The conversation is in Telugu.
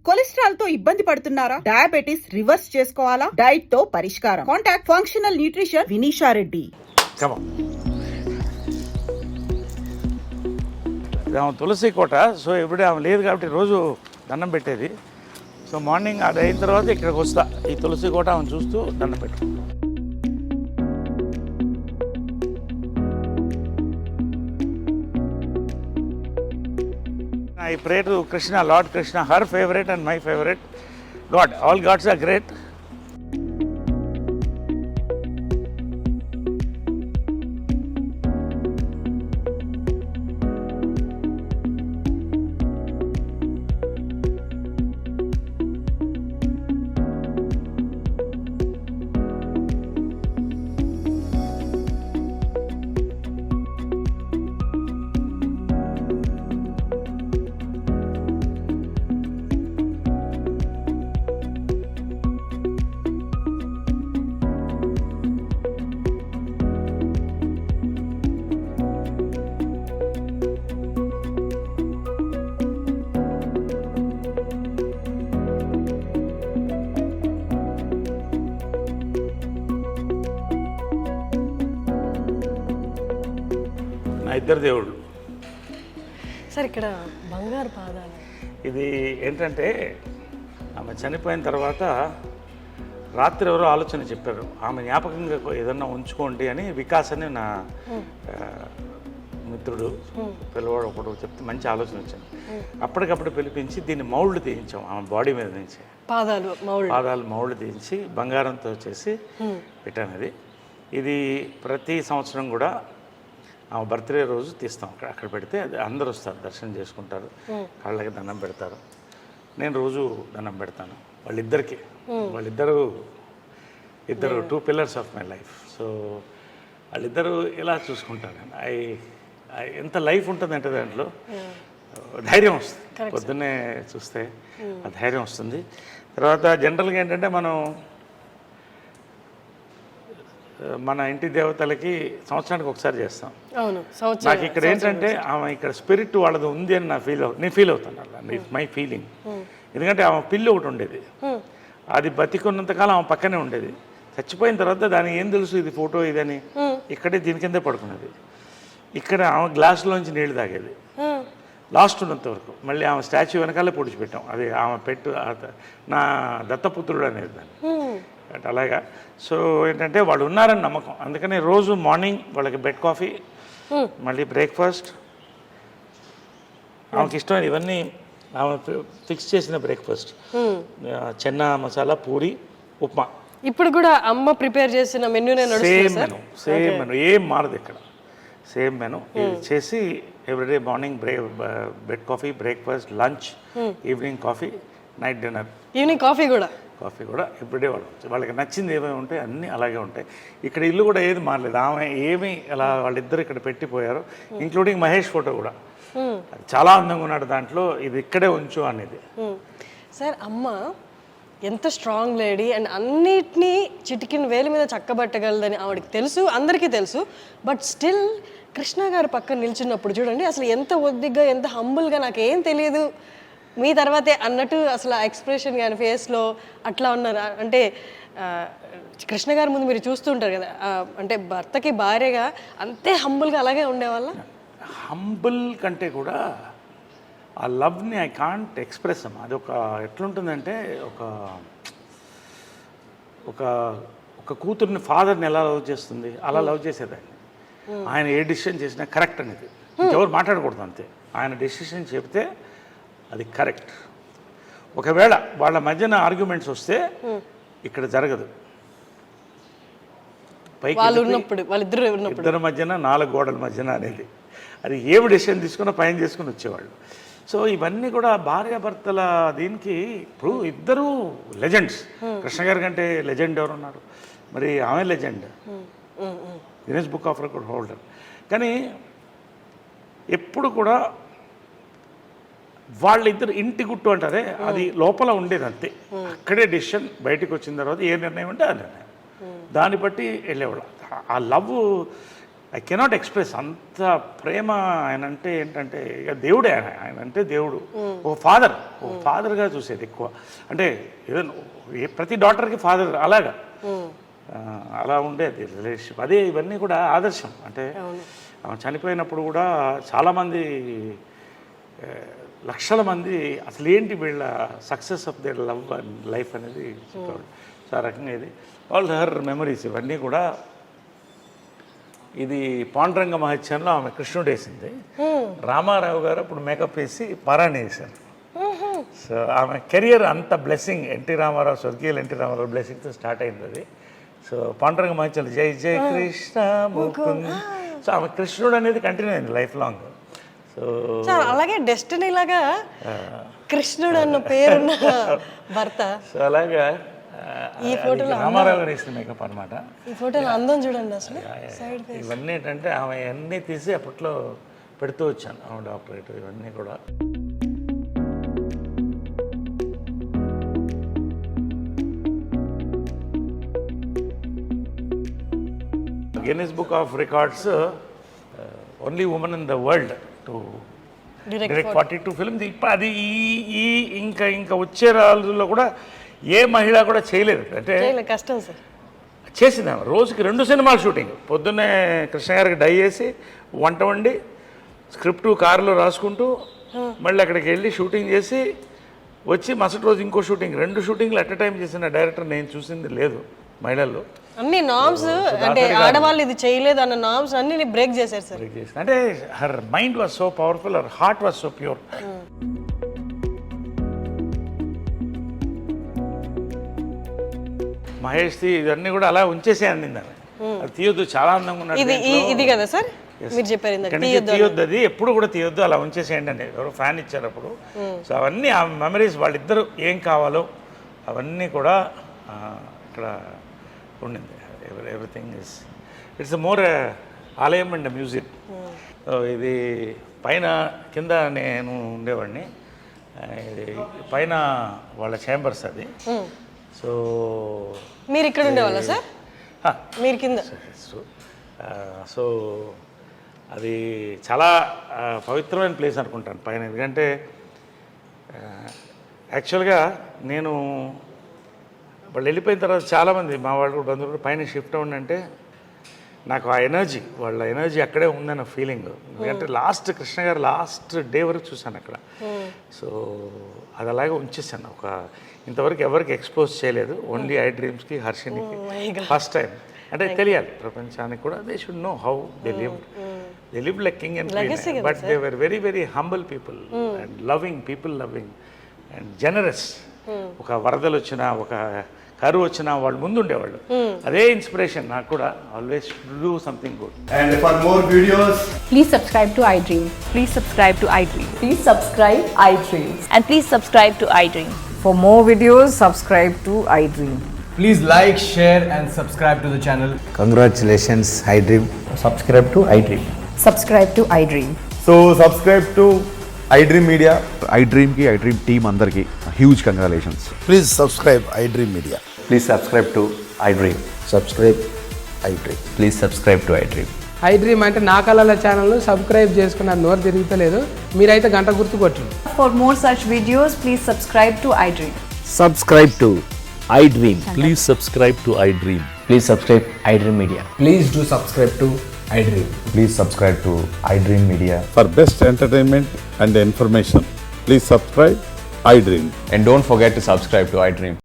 కొలెస్ట్రాల్ తో ఇబ్బంది పడుతున్నారా? డయాబెటిస్ రివర్స్ చేసుకోవాలా? డైట్ తో పరిష్కారం. Contact functional nutrition Vinisha Reddy. తులసి కోట. సో ఎప్పుడే ఆమె లేదు కాబట్టి రోజు దండం పెట్టేది. సో మార్నింగ్ అది అయిన తర్వాత ఇక్కడికి వస్తా, ఈ తులసి కోట ఆమె చూస్తూ దండం పెట్టు. I pray to Krishna, Lord Krishna, her favorite and my favorite God. All gods are great. ఇద్దరు దేవుళ్ళు సార్. ఇక్కడ బంగారు పాదాలు, ఇది ఏంటంటే ఆమె చనిపోయిన తర్వాత రాత్రి ఎవరో ఆలోచన చెప్పారు, ఆమె జ్ఞాపకంగా ఏదన్నా ఉంచుకోండి అని. వికాస్ అని నా మిత్రుడు పిల్లవాడు ఒకడు చెప్తే మంచి ఆలోచన వచ్చింది. అప్పటికప్పుడు పిలిపించి దీన్ని మౌల్డ్ తీయించాం ఆమె బాడీ మీద నుంచి. పాదాలు మౌల్డ్ తీయించి బంగారంతో చేసి పెట్టాను. ఇది ప్రతి సంవత్సరం కూడా ఆమె బర్త్డే రోజు తీస్తాం. అక్కడ పెడితే అది అందరూ వస్తారు, దర్శనం చేసుకుంటారు, కాళ్ళకి దండం పెడతారు. నేను రోజు దండం పెడతాను వాళ్ళిద్దరు 2 pillars of my life. So వాళ్ళిద్దరూ ఇలా చూసుకుంటాను. ఎంత లైఫ్ ఉంటుందంటే దాంట్లో ధైర్యం వస్తుంది. పొద్దున్నే చూస్తే ఆ ధైర్యం వస్తుంది. తర్వాత జనరల్గా ఏంటంటే మన ఇంటి దేవతలకి సంవత్సరానికి ఒకసారి చేస్తాం. నాకు ఇక్కడ ఏంటంటే ఆమె ఇక్కడ స్పిరిట్ వాళ్ళది ఉంది అని నేను ఫీల్ అవుతాను. అలా ఇట్స్ మై ఫీలింగ్. ఎందుకంటే ఆమె పిల్లి ఒకటి ఉండేది, అది బతికున్నంతకాలం ఆమె పక్కనే ఉండేది. చచ్చిపోయిన తర్వాత దానికి ఏం తెలుసు ఇది ఫోటో ఇదని, ఇక్కడే దీని కిందే పడుకున్నది. ఇక్కడ ఆమె గ్లాసులోంచి నీళ్లు తాగేది లాస్ట్ ఉన్నంత వరకు. మళ్ళీ ఆమె స్టాచ్యూ వెనకాలే పొడిచిపెట్టాం. అది ఆమె నా దత్తపుత్రుడు అనేది దాన్ని. అలాగా. సో ఏంటంటే వాళ్ళు ఉన్నారని నమ్మకం. అందుకని రోజు మార్నింగ్ వాళ్ళకి బెడ్ కాఫీ, మళ్ళీ బ్రేక్ఫాస్ట్. ఆమెకి ఇష్టమైన ఇవన్నీ ఆమె ఫిక్స్ చేసిన బ్రేక్ఫాస్ట్, చెన్నా మసాలా, పూరి, ఉప్మా. ఇప్పుడు కూడా అమ్మ ప్రిపేర్ చేసిన మెనూ సేమ్ మెనూ ఏం మారదు ఇక్కడ. సేమ్ మెనూ చేసి everyday morning bed coffee, breakfast, lunch, evening coffee, night dinner. Evening coffee కూడా ఎవ్రీడే వాళ్ళకి నచ్చింది ఏమేమి ఉంటాయి అన్నీ అలాగే ఉంటాయి. ఇక్కడ ఇల్లు కూడా ఏది మారలేదు. ఆమె ఏమి అలా వాళ్ళిద్దరు ఇక్కడ పెట్టిపోయారు, ఇంక్లూడింగ్ మహేష్ ఫోటో కూడా. చాలా అందంగా ఉన్నాడు దాంట్లో, ఇది ఇక్కడే ఉంచు అనేది. సార్ అమ్మ ఎంత స్ట్రాంగ్ లేడీ అండ్ అన్నిటినీ చిటికిన వేలు మీద చక్కబట్టగలదని ఆవిడకి తెలుసు, అందరికీ తెలుసు. బట్ స్టిల్ కృష్ణ గారి పక్కన నిల్చున్నప్పుడు చూడండి అసలు ఎంత ఒద్దిగ్గా, ఎంత హంబుల్గా, నాకేం తెలియదు మీ తర్వాతే అన్నట్టు అసలు ఆ ఎక్స్ప్రెషన్ కానీ ఫేస్లో అట్లా ఉన్నారు. అంటే కృష్ణ గారి ముందు మీరు చూస్తూ ఉంటారు కదా, అంటే భర్తకి భార్యగా అంతే హంబుల్గా అలాగే ఉండేవాళ్ళ. హంబుల్ కంటే కూడా ఆ లవ్ని ఐ కాంట్ ఎక్స్ప్రెస్ అమ్మా. అది ఎట్లుంటుందంటే ఒక కూతుర్ని ఫాదర్ని ఎలా లవ్ చేస్తుంది అలా లవ్ చేసేదాన్ని. ఆయన ఏ డెసిషన్ చేసినా కరెక్ట్ అనేది, ఇంకెవరు మాట్లాడకూడదు అంతే. ఆయన డెసిషన్ చెప్తే అది కరెక్ట్. ఒకవేళ వాళ్ళ మధ్యన ఆర్గ్యుమెంట్స్ వస్తే ఇక్కడ జరగదు. పైకి ఇద్దరి మధ్యన 4 గోడల మధ్యన అనేది, అది ఏమి డెసిషన్ తీసుకున్నా పైన చేసుకుని వచ్చేవాళ్ళు. సో ఇవన్నీ కూడా భార్యాభర్తల దీనికి. ఇప్పుడు ఇద్దరు లెజెండ్స్. కృష్ణ గారి కంటే లెజెండ్ ఎవరు ఉన్నారు? మరి ఆమె legend, Guinness book of record holder. కానీ ఎప్పుడు కూడా వాళ్ళిద్దరు ఇంటి గుట్టు అంటారే, అది లోపల ఉండేది అంతే. అక్కడే డెసిషన్, బయటకు వచ్చిన తర్వాత ఏ నిర్ణయం ఉంటే ఆ నిర్ణయం, దాన్ని బట్టి వెళ్ళేవాళ్ళు. ఆ లవ్ ఐ కెనాట్ ఎక్స్ప్రెస్ అంత ప్రేమ. ఆయన అంటే ఏంటంటే ఇక దేవుడే, ఆయన అంటే దేవుడు. ఒక ఫాదర్గా చూసేది ఎక్కువ. అంటే ఏదో ప్రతి డాటర్కి ఫాదర్ అలాగా అలా ఉండేది రిలేషన్షిప్. అదే ఇవన్నీ కూడా ఆదర్శం. అంటే ఆమె చనిపోయినప్పుడు కూడా చాలామంది లక్షల మంది అసలు ఏంటి వీళ్ళ success of their love and life అనేది చెప్పేవాడు. సో ఆ రకంగా ఇది ఆల్ హర్ మెమరీస్ ఇవన్నీ కూడా. ఇది పాండురంగ మహత్యంలో ఆమె కృష్ణుడు వేసింది. రామారావు గారు అప్పుడు మేకప్ వేసి పారాయణ వేశారు. సో ఆమె కెరియర్ అంత బ్లెస్సింగ్, ఎన్టీ రామారావు, స్వర్గీయులు ఎన్టీ రామారావు బ్లెస్సింగ్తో స్టార్ట్ అయింది అది. సో పాండురంగ మహత్యంలో జై జై కృష్ణ ముకుంద్. సో ఆమె కృష్ణుడు అనేది కంటిన్యూ అయింది లైఫ్ లాంగ్. సో అలాగే డెస్టినీ లాగా కృష్ణుడు అన్న పేరున్న భర్త. సో అలాగా ఈ ఫోటోలో రామారావు గారు వేసిన మేకప్ అనమాట. ఈ ఫోటోలో అందం చూడండి అసలు. ఇవన్నీ ఏంటంటే ఆమె అన్నీ తీసి అప్పట్లో పెడుతూ వచ్చాను, ఆమె డాక్టరేట్ ఇవన్నీ కూడా. Guinness book of records only women in the world to direct 42 films. ఇప్పుడు అది ఈ ఇంకా వచ్చే రోజుల్లో కూడా ఏ మహిళ కూడా చేయలేదు. అంటే కష్టం సార్. చేసింది ఆమె. రోజుకి 2 సినిమాలు షూటింగ్. పొద్దున్నే కృష్ణ గారికి డై చేసి వంట వండి స్క్రిప్ట్ కారులో రాసుకుంటూ మళ్ళీ అక్కడికి వెళ్ళి షూటింగ్ చేసి వచ్చి మరుసటి రోజు ఇంకో షూటింగ్. 2 షూటింగ్లు అట్ ఎ టైం చేసిన డైరెక్టర్ నేను చూసింది లేదు మహిళల్లో. అన్ని నామ్స్ అంటే ఆడవాళ్ళు ఇది చేయలేదు అన్న నామ్స్ అన్ని బ్రేక్ చేశారు సార్. అంటే her mind was so powerful, her heart was so pure. మహేష్ది ఇవన్నీ కూడా అలా ఉంచేసే అందింది ఆమె. అది తీయొద్దు, చాలా అందంగా ఉన్నాడు. ఇది కదా సార్ మీరు చెప్పారు తీయొద్దు, అది ఎప్పుడు కూడా తీయొద్దు, అలా ఉంచేసేయండి అనేది ఎవరో ఫ్యాన్ ఇచ్చారు అప్పుడు. సో అవన్నీ ఆ మెమరీస్, వాళ్ళిద్దరు ఏం కావాలో అవన్నీ కూడా ఇక్కడ ఉండింది. ఎవ్రీథింగ్ ఇస్ ఇట్స్ మోర్ ఆలయం అండ్ మ్యూజిక్. ఇది పైన కింద నేను ఉండేవాడిని, ఇది పైన వాళ్ళ ఛాంబర్స్ అది. సో మీరు ఇక్కడ ఉండేవాళ్ళ సార్? మీరు కింద. సో అది చాలా పవిత్రమైన ప్లేస్ అనుకుంటాను పైన. ఎందుకంటే యాక్చువల్గా నేను వాళ్ళు వెళ్ళిపోయిన తర్వాత చాలామంది మా వాళ్ళు కూడా బంధువులు కూడా పైన షిఫ్ట్ అవ్వండి అంటే నాకు ఆ ఎనర్జీ, వాళ్ళ ఎనర్జీ అక్కడే ఉందన్న ఫీలింగ్. ఎందుకంటే లాస్ట్ కృష్ణ గారు లాస్ట్ డే వరకు చూశాను అక్కడ. సో అది అలాగే ఉంచేసాను. ఇంతవరకు ఎవరికి ఎక్స్పోజ్ చేయలేదు, ఓన్లీ ఐ డ్రీమ్స్కి, హర్షినికి ఫస్ట్ టైం. అంటే తెలియాలి ప్రపంచానికి కూడా, they should know how they live like king and queen. But they were very very humble people and loving people, loving and generous. ఒక వరదలు వచ్చినా, ఒక కరువు వచ్చినా వాళ్ళు ముందు ఉండేవాళ్ళు. అదే ఇన్స్పిరేషన్ నాకు కూడా. Always do something good. And for more videos, please subscribe to iDream. Please subscribe to iDream. Please subscribe iDream. And please subscribe to iDream. For more videos, subscribe to iDream. please like, share and subscribe to the channel. Congratulations, iDream. Subscribe to iDream. Subscribe to iDream. So subscribe to iDream Media. iDream ki iDream team andarki huge congratulations. Please subscribe iDream Media. Please subscribe to iDream. Subscribe iDream. Please subscribe to iDream. iDream అంటే నా కళల ఛానల్ సబ్స్క్రైబ్ చేసుకున్న నోరు తిరుగుతలేదు, మీరైతే గంట గుర్తు కొట్టండి. For more such videos, please subscribe to iDream. Subscribe to iDream. Please subscribe to iDream. Please subscribe iDream Media. Please do subscribe to iDream. Please subscribe to iDream Media. For best entertainment and information, please subscribe iDream. And don't forget to subscribe to iDream.